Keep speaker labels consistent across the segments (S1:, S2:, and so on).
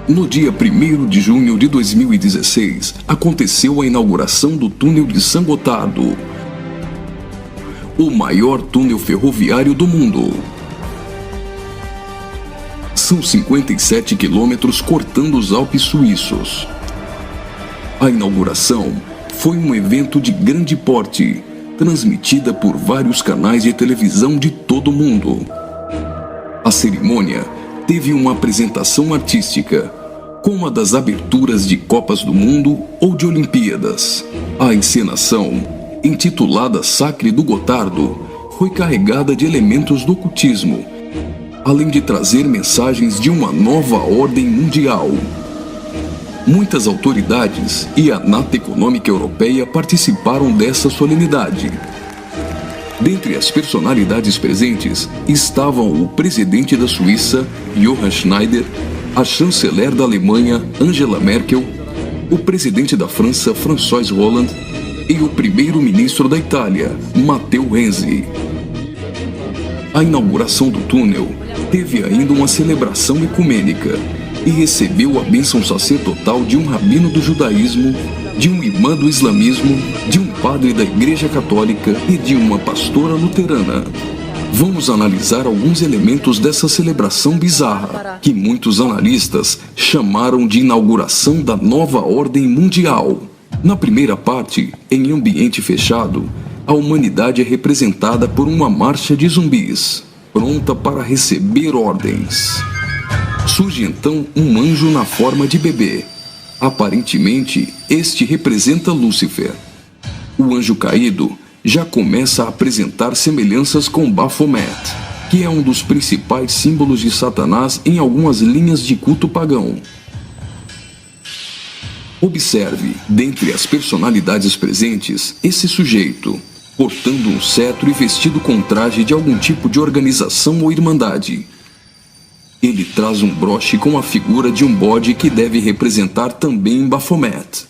S1: No dia 1º de junho de 2016, aconteceu a inauguração do túnel de San Gotardo, o maior túnel ferroviário do mundo. São 57 quilômetros cortando os Alpes suíços. A inauguração foi um evento de grande porte, transmitida por vários canais de televisão de todo o mundo. A cerimônia teve uma apresentação artística, como a das aberturas de Copas do Mundo ou de Olimpíadas. A encenação, intitulada Sacre do Gotardo, foi carregada de elementos do ocultismo, além de trazer mensagens de uma nova ordem mundial. Muitas autoridades e a Nata Econômica Europeia participaram dessa solenidade. Dentre as personalidades presentes estavam o presidente da Suíça, Johann Schneider, a chanceler da Alemanha, Angela Merkel, o presidente da França, François Hollande, e o primeiro-ministro da Itália, Matteo Renzi. A inauguração do túnel teve ainda uma celebração ecumênica e recebeu a bênção sacerdotal de um rabino do judaísmo, de um imã do islamismo, de um padre da Igreja Católica e de uma pastora luterana. Vamos analisar alguns elementos dessa celebração bizarra, que muitos analistas chamaram de inauguração da nova ordem mundial. Na primeira parte, em ambiente fechado, a humanidade é representada por uma marcha de zumbis, pronta para receber ordens. Surge então um anjo na forma de bebê. Aparentemente, este representa Lúcifer. O anjo caído já começa a apresentar semelhanças com Baphomet, que é um dos principais símbolos de Satanás em algumas linhas de culto pagão. Observe, dentre as personalidades presentes, esse sujeito, portando um cetro e vestido com traje de algum tipo de organização ou irmandade. Ele traz um broche com a figura de um bode que deve representar também Baphomet.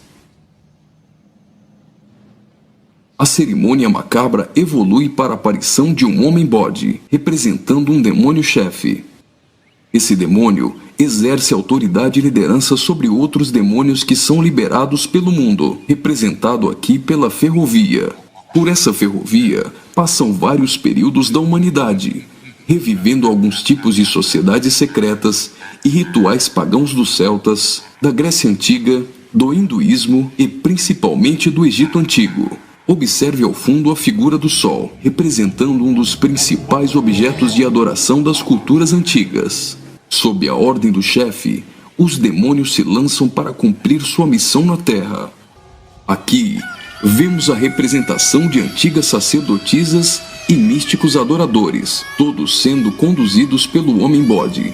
S1: A cerimônia macabra evolui para a aparição de um homem-bode, representando um demônio-chefe. Esse demônio exerce autoridade e liderança sobre outros demônios que são liberados pelo mundo, representado aqui pela ferrovia. Por essa ferrovia passam vários períodos da humanidade, revivendo alguns tipos de sociedades secretas e rituais pagãos dos celtas, da Grécia Antiga, do hinduísmo e principalmente do Egito Antigo. Observe ao fundo a figura do Sol, representando um dos principais objetos de adoração das culturas antigas. Sob a ordem do chefe, os demônios se lançam para cumprir sua missão na Terra. Aqui, vemos a representação de antigas sacerdotisas e místicos adoradores, todos sendo conduzidos pelo homem-bode.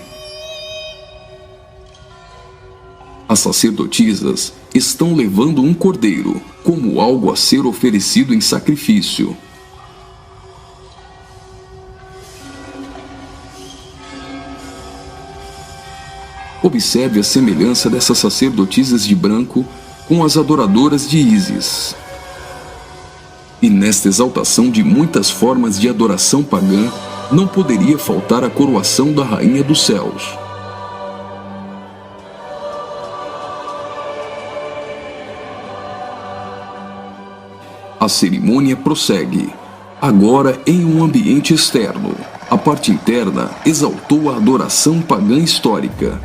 S1: As sacerdotisas estão levando um cordeiro, como algo a ser oferecido em sacrifício. Observe a semelhança dessas sacerdotisas de branco com as adoradoras de Ísis. E nesta exaltação de muitas formas de adoração pagã, não poderia faltar a coroação da Rainha dos Céus. A cerimônia prossegue, agora em um ambiente externo. A parte interna exaltou a adoração pagã histórica.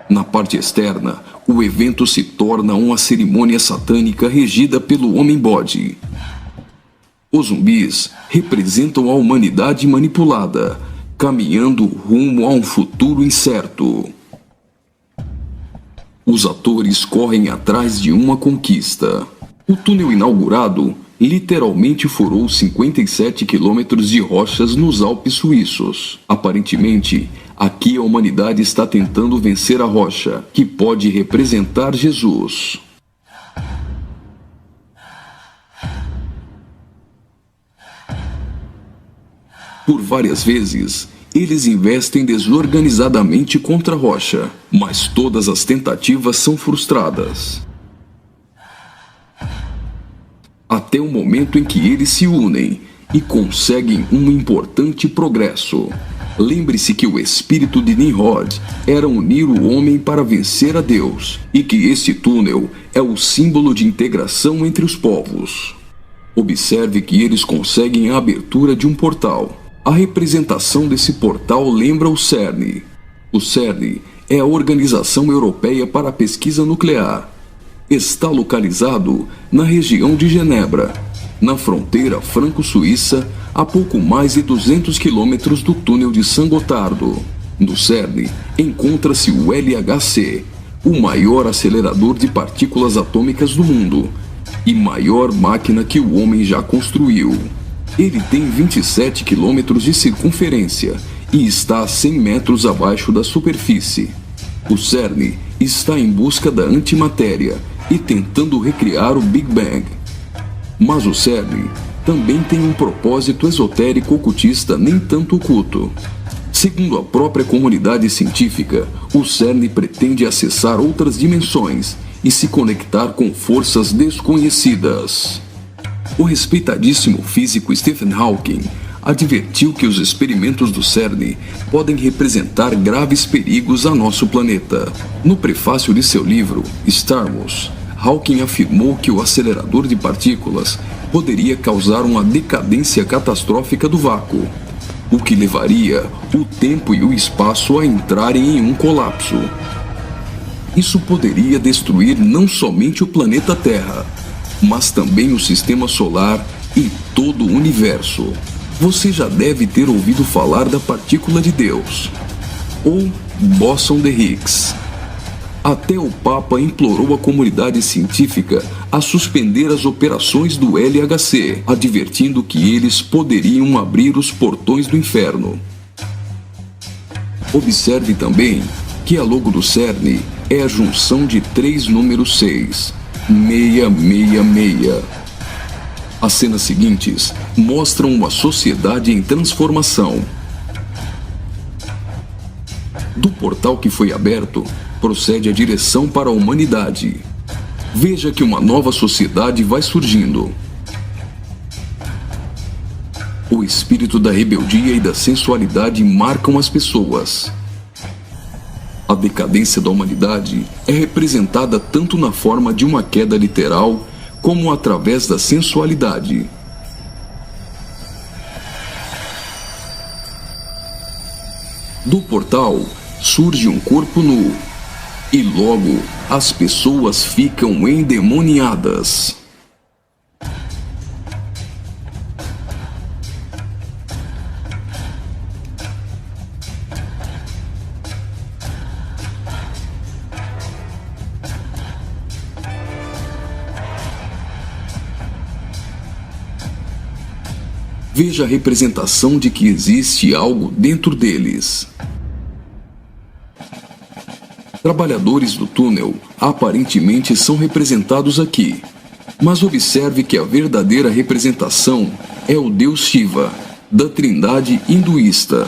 S1: Na parte externa, o evento se torna uma cerimônia satânica regida pelo homem-bode. Os zumbis representam a humanidade manipulada, caminhando rumo a um futuro incerto. Os atores correm atrás de uma conquista. O túnel inaugurado literalmente furou 57 quilômetros de rochas nos Alpes suíços. Aparentemente, aqui a humanidade está tentando vencer a rocha, que pode representar Jesus. Por várias vezes, eles investem desorganizadamente contra a rocha, mas todas as tentativas são frustradas. Até o momento em que eles se unem e conseguem um importante progresso. Lembre-se que o espírito de Nimrod era unir o homem para vencer a Deus, e que este túnel é o símbolo de integração entre os povos. Observe que eles conseguem a abertura de um portal. A representação desse portal lembra o CERN. O CERN é a Organização Europeia para a Pesquisa Nuclear. Está localizado na região de Genebra, na fronteira franco-suíça, a pouco mais de 200 quilômetros do túnel de Saint-Gothard. No CERN encontra-se o LHC, o maior acelerador de partículas atômicas do mundo e maior máquina que o homem já construiu. Ele tem 27 quilômetros de circunferência e está a 100 metros abaixo da superfície. O CERN está em busca da antimatéria e tentando recriar o Big Bang. Mas o CERN também tem um propósito esotérico ocultista nem tanto oculto. Segundo a própria comunidade científica, o CERN pretende acessar outras dimensões e se conectar com forças desconhecidas. O respeitadíssimo físico Stephen Hawking advertiu que os experimentos do CERN podem representar graves perigos a nosso planeta. No prefácio de seu livro, Stardust, Hawking afirmou que o acelerador de partículas poderia causar uma decadência catastrófica do vácuo, o que levaria o tempo e o espaço a entrarem em um colapso. Isso poderia destruir não somente o planeta Terra, mas também o sistema solar e todo o universo. Você já deve ter ouvido falar da partícula de Deus, ou bóson de Higgs. Até o Papa implorou à comunidade científica a suspender as operações do LHC, advertindo que eles poderiam abrir os portões do inferno. Observe também que a logo do CERN é a junção de 3 números 6, 666. As cenas seguintes mostram uma sociedade em transformação. Do portal que foi aberto, procede a direção para a humanidade. Veja que uma nova sociedade vai surgindo. O espírito da rebeldia e da sensualidade marcam as pessoas. A decadência da humanidade é representada tanto na forma de uma queda literal, como através da sensualidade. Do portal surge um corpo nu, e logo as pessoas ficam endemoniadas. Veja a representação de que existe algo dentro deles. Trabalhadores do túnel aparentemente são representados aqui, mas observe que a verdadeira representação é o deus Shiva, da trindade hinduísta.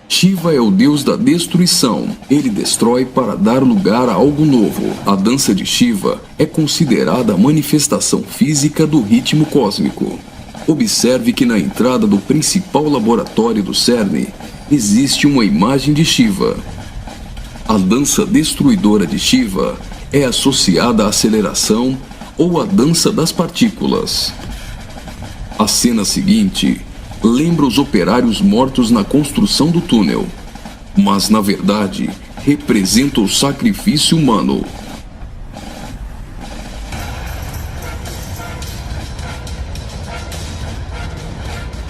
S1: Shiva é o deus da destruição. Ele destrói para dar lugar a algo novo. A dança de Shiva é considerada a manifestação física do ritmo cósmico. Observe que na entrada do principal laboratório do CERN existe uma imagem de Shiva. A dança destruidora de Shiva é associada à aceleração ou à dança das partículas. A cena seguinte lembra os operários mortos na construção do túnel, mas na verdade representa o sacrifício humano.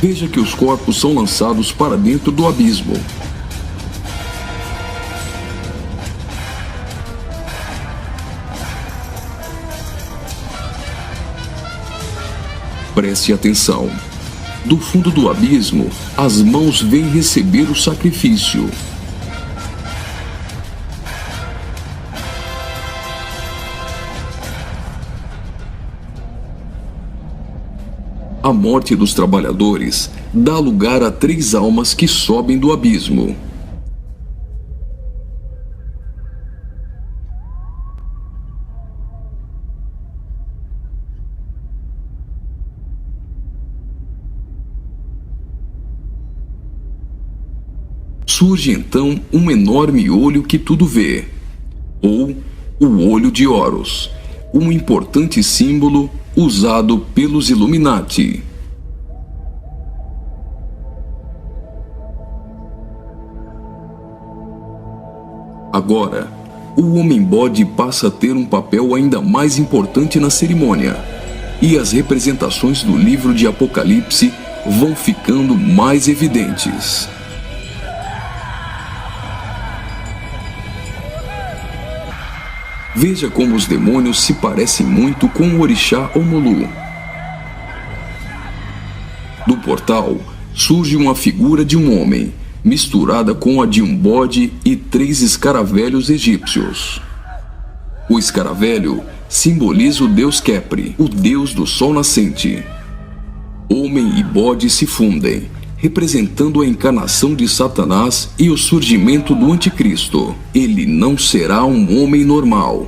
S1: Veja que os corpos são lançados para dentro do abismo. Preste atenção. Do fundo do abismo, as mãos vêm receber o sacrifício. A morte dos trabalhadores dá lugar a 3 almas que sobem do abismo. surge então um enorme olho que tudo vê, ou o Olho de Horus, um importante símbolo usado pelos Illuminati. Agora, o Homem-Bode passa a ter um papel ainda mais importante na cerimônia, e as representações do livro de Apocalipse vão ficando mais evidentes. Veja como os demônios se parecem muito com o orixá Omolu. Do portal surge uma figura de um homem, misturada com a de um bode e 3 escaravelhos egípcios. O escaravelho simboliza o deus Khepri, o deus do sol nascente. Homem e bode se fundem, representando a encarnação de Satanás e o surgimento do Anticristo. Ele não será um homem normal.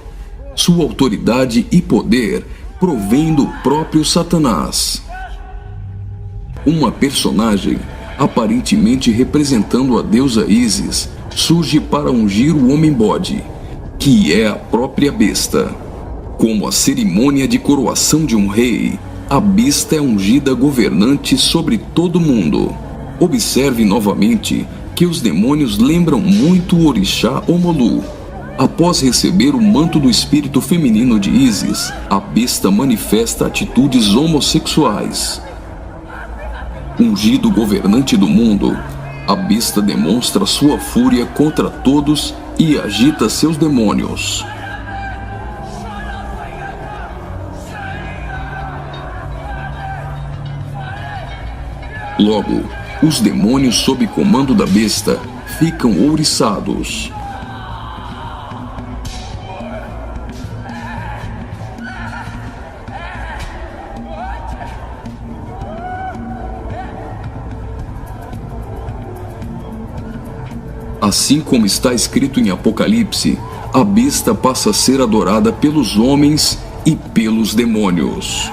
S1: Sua autoridade e poder provém do próprio Satanás. Uma personagem, aparentemente representando a deusa Ísis, surge para ungir o Homem-Bode, que é a própria besta. Como a cerimônia de coroação de um rei, a besta é ungida governante sobre todo mundo. Observe novamente que os demônios lembram muito o orixá Omolu. Após receber o manto do espírito feminino de Ísis, a besta manifesta atitudes homossexuais. Ungido governante do mundo, a besta demonstra sua fúria contra todos e agita seus demônios. Logo, os demônios sob comando da besta ficam ouriçados. Assim como está escrito em Apocalipse, a besta passa a ser adorada pelos homens e pelos demônios.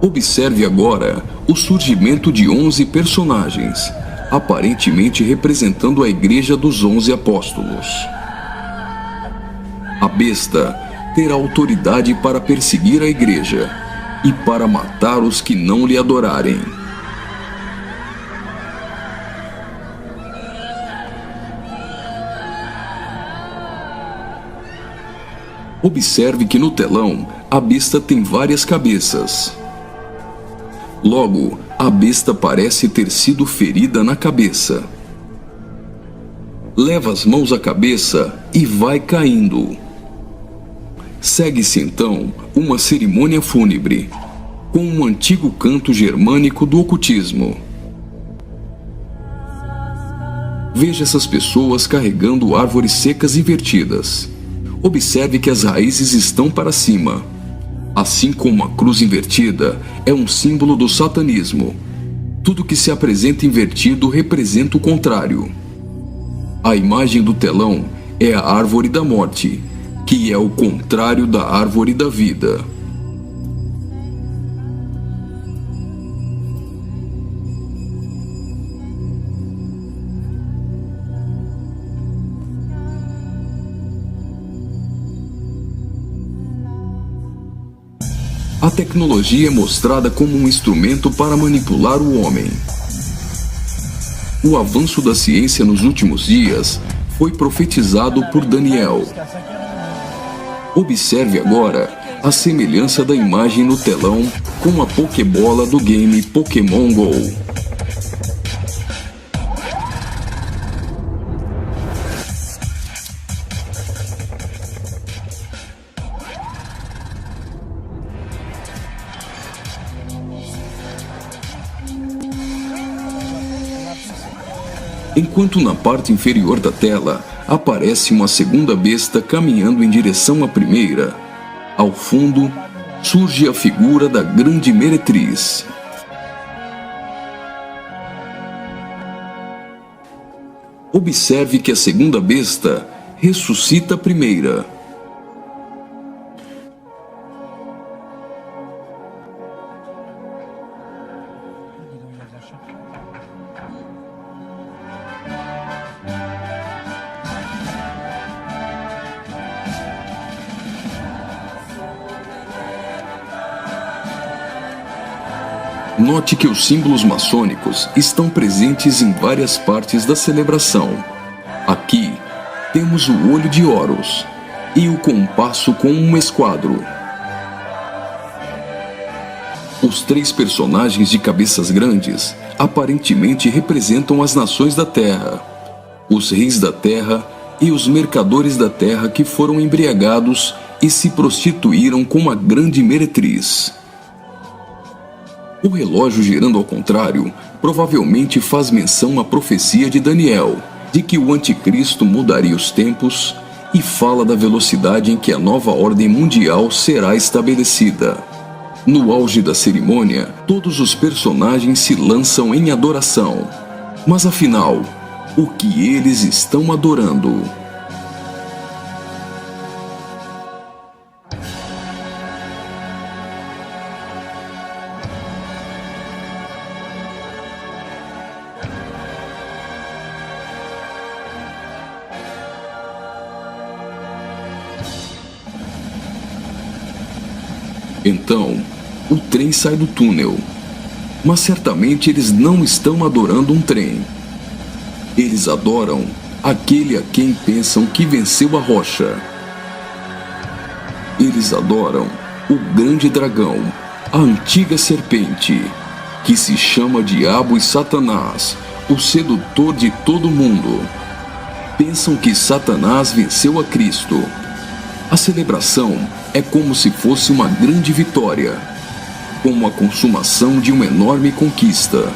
S1: Observe agora o surgimento de 11 personagens, aparentemente representando a Igreja dos 11 Apóstolos. A besta terá autoridade para perseguir a Igreja e para matar os que não lhe adorarem. Observe que no telão a besta tem várias cabeças. Logo, a besta parece ter sido ferida na cabeça. Leva as mãos à cabeça e vai caindo. Segue-se então uma cerimônia fúnebre, com um antigo canto germânico do ocultismo. Veja essas pessoas carregando árvores secas invertidas. Observe que as raízes estão para cima. Assim como a cruz invertida é um símbolo do satanismo, tudo que se apresenta invertido representa o contrário. A imagem do telão é a árvore da morte, que é o contrário da árvore da vida. A tecnologia é mostrada como um instrumento para manipular o homem. O avanço da ciência nos últimos dias foi profetizado por Daniel. Observe agora a semelhança da imagem no telão com a Pokébola do game Pokémon GO. Enquanto na parte inferior da tela aparece uma segunda besta caminhando em direção à primeira, ao fundo surge a figura da Grande Meretriz. Observe que a segunda besta ressuscita a primeira. Note que os símbolos maçônicos estão presentes em várias partes da celebração. Aqui temos o olho de Horus e o compasso com um esquadro. Os 3 personagens de cabeças grandes aparentemente representam as nações da Terra, os reis da Terra e os mercadores da Terra que foram embriagados e se prostituíram com uma grande meretriz. O relógio girando ao contrário provavelmente faz menção à profecia de Daniel, de que o anticristo mudaria os tempos, e fala da velocidade em que a nova ordem mundial será estabelecida. No auge da cerimônia, todos os personagens se lançam em adoração. Mas afinal, o que eles estão adorando? Então, o trem sai do túnel. Mas certamente eles não estão adorando um trem. Eles adoram aquele a quem pensam que venceu a rocha. Eles adoram o grande dragão, a antiga serpente, que se chama Diabo e Satanás, o sedutor de todo mundo. Pensam que Satanás venceu a Cristo. A celebração é como se fosse uma grande vitória, como a consumação de uma enorme conquista.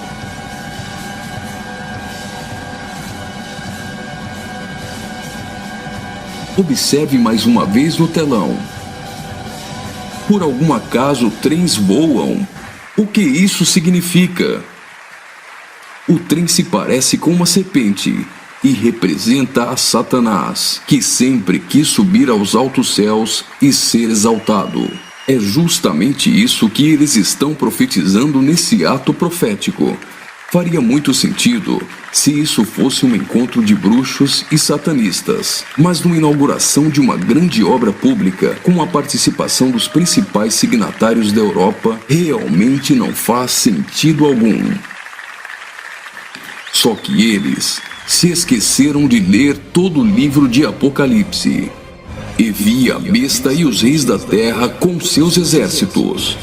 S1: Observe mais uma vez no telão. Por algum acaso trens voam? O que isso significa? O trem se parece com uma serpente e representa a Satanás, que sempre quis subir aos altos céus e ser exaltado. É justamente isso que eles estão profetizando nesse ato profético. Faria muito sentido se isso fosse um encontro de bruxos e satanistas, mas numa inauguração de uma grande obra pública com a participação dos principais signatários da Europa, realmente não faz sentido algum. Só que eles se esqueceram de ler todo o livro de Apocalipse. E vi a besta e os reis da terra com seus exércitos,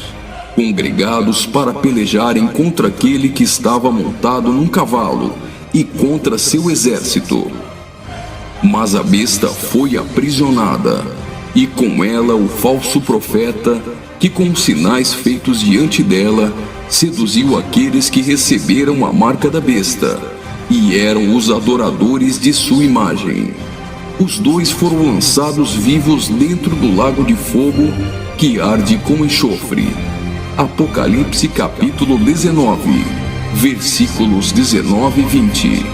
S1: congregados para pelejarem contra aquele que estava montado num cavalo e contra seu exército. Mas a besta foi aprisionada, e com ela o falso profeta, que com os sinais feitos diante dela, seduziu aqueles que receberam a marca da besta, e eram os adoradores de sua imagem. Os 2 foram lançados vivos dentro do lago de fogo que arde com enxofre. Apocalipse capítulo 19, versículos 19 e 20.